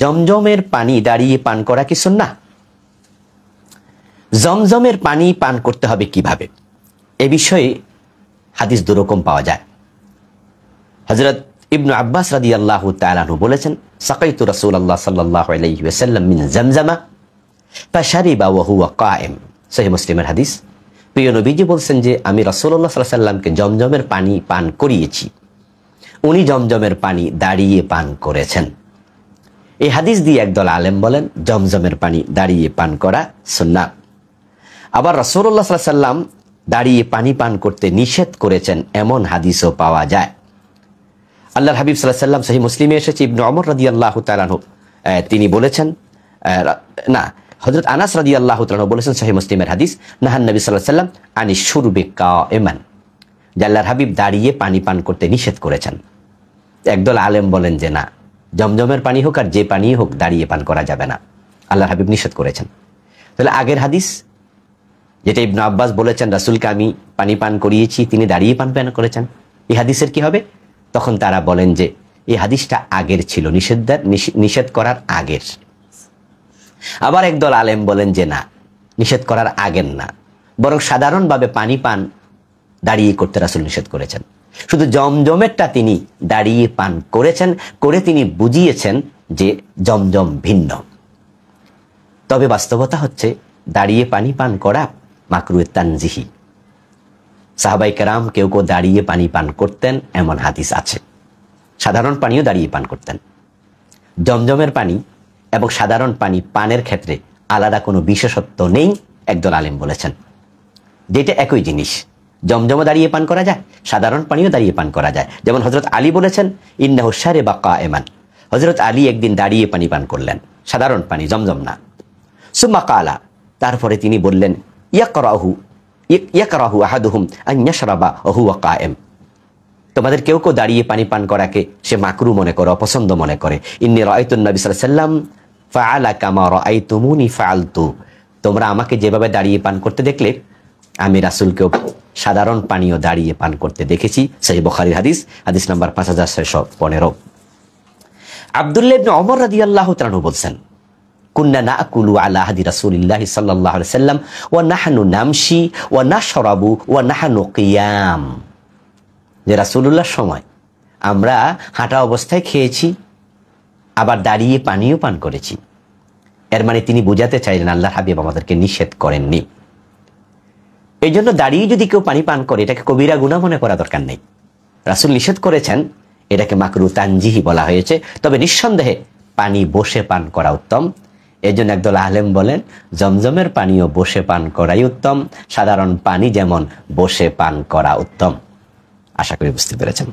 জমজমের পানি দাঁড়িয়ে পান করা কি সুন্নাহ? জমজমের পানি পান করতে হবে কিভাবে, এ বিষয়ে হাদিস দুরকম পাওয়া যায়। হযরত ইবনু আব্বাস রাদিয়াল্লাহু তাআলা আনহু বলেছেন, সাকাইতু রাসূলুল্লাহ সাল্লাল্লাহু আলাইহি ওয়াসাল্লাম মিন জামজামা ফাশারিবা ওয়া হুয়া কায়েম। সহিহ মুসলিমের হাদিস। প্রিয় নবীজি বলছেন যে আমি রাসূলুল্লাহ সাল্লাল্লাহু আলাইহি ওয়াসাল্লামকে জমজমের পানি পান করিয়েছি, উনি জমজমের পানি দাঁড়িয়ে পান করেছেন। এই হাদিস দিয়ে একদল আলেম বলেন জমজমের পানি দাঁড়িয়ে পান করা সুন্নাহ। আবার রাসূলুল্লাহ সাল্লাল্লাহু আলাইহি ওয়াসাল্লাম দাঁড়িয়ে পানি পান করতে নিষেধ করেছেন এমন হাদিসও পাওয়া যায়। আল্লাহর হাবিব সাল্লাল্লাহু আলাইহি ওয়াসাল্লাম, সহিহ মুসলিমে এসেছে, ইবনে ওমর রাদিয়াল্লাহু তাআলা আনহু তিনি বলেছেন, হযরত আনাস রাদিয়াল্লাহু তাআলা বলেছেন, সহিহ মুসলিমের হাদিস, নাহান নবী সাল্লাল্লাহু আলাইহি ওয়াসাল্লাম আনিশ শুরবি কাইমান, যে আল্লাহর হাবিব দাঁড়িয়ে পানি পান করতে নিষেধ করেছেন। একদল আলেম বলেন যে না, জমজমের পানি হোক আর যে পানি হোক দাঁড়িয়ে পান করা যাবে না, আল্লাহর হাবিব নিষেধ করেছেন। তাহলে আগের হাদিস যেটা ইবনে আব্বাস বলেছেন রাসূলকে আমি পানি পান করিয়েছি, তিনি দাঁড়িয়ে পান করেছেন, এই হাদিসের কি হবে? তখন তারা বলেন যে এই হাদিসটা আগের ছিল, নিষেধ করার আগের। আবার একদল আলেম বলেন যে না, নিষেধ করার আগের না, বরং সাধারণভাবে পানি পান দাঁড়িয়ে করতে রাসূল নিষেধ করেছেন। শুধু জমজমেরটা তিনি দাঁড়িয়ে পান করেছেন, করে তিনি বুঝিয়েছেন যে জমজম ভিন্ন। তবে বাস্তবতা হচ্ছে দাঁড়িয়ে পানি পান করা মাকরুহে তানজিহি। সাহাবায়ে কেরাম কেউ কেউ দাঁড়িয়ে পানি পান করতেন এমন হাদিস আছে, সাধারণ পানিও দাঁড়িয়ে পান করতেন। জমজমের পানি এবং সাধারণ পানি পানের ক্ষেত্রে আলাদা কোনো বিশেষত্ব নেই, একদল আলেম বলেছেন, যেটা একই জিনিস। জমজমও দাঁড়িয়ে পান করা যায়, সাধারণ পানিও দাঁড়িয়ে পান করা যায়। যেমন হযরত আলী বলেছেন, ইন্নাহু শারিবা কায়েমান, হযরত আলী একদিন দাঁড়িয়ে পানি পান করলেন, সাধারণ পানি, জমজম না। সুম্মা কালা, তারপরে তিনি বললেন, ইয়াকরাহু আহাদুহুম আন ইয়াশরাবা ওয়া হুয়া কায়েম, তোমাদের কেউ কেউ দাঁড়িয়ে পানি পান করাকে সে মাকরু মনে করে, অপছন্দ মনে করে। ইন্নী রাআইতুন নবী সাল্লাল্লাহু আলাইহি ওয়াসাল্লাম ফাআলা কামা রাআইতুমুনি ফাআলতু, তোমরা আমাকে যেভাবে দাঁড়িয়ে পান করতে দেখলে আমি রাসূলকেও সাধারণ পানীয় দাঁড়িয়ে পান করতে দেখেছি। সহিহ বুখারীর হাদিস, হাদিস নাম্বার 5615। আব্দুল্লাহ ইবনে ওমর রাদিয়াল্লাহু তাআলা বলছেন, কুন্না নাকুলু আলা হাদি রাসূলিল্লাহি সাল্লাল্লাহু আলাইহি ওয়াসাল্লাম ওয়া নাহনু নামশি ওয়া নাশরাবু ওয়া নাহনু কিয়াম, যে রাসূলুল্লাহর সময় আমরা হাঁটা অবস্থায় খেয়েছি, আবার দাঁড়িয়ে পানিও পান করেছি। এর মানে তিনি বোঝাতে চাইলেন আল্লাহর হাবিব আমাদেরকে নিষেধ করেননি। এই জন্য দাঁড়িয়ে যদি কেউ পানি পান করে এটাকে কবিরা গুনাহ মনে করা দরকার নেই। রাসূল নিষেধ করেছেন, এটাকে মাকরু তানজিহি বলা হয়েছে। তবে নিঃসন্দেহে পানি বসে পান করা উত্তম। এই জন্য একদল আলেম বলেন জমজমের পানিও বসে পান করাই উত্তম, সাধারণ পানি যেমন বসে পান করা উত্তম। আশা করি বুঝতে পেরেছেন।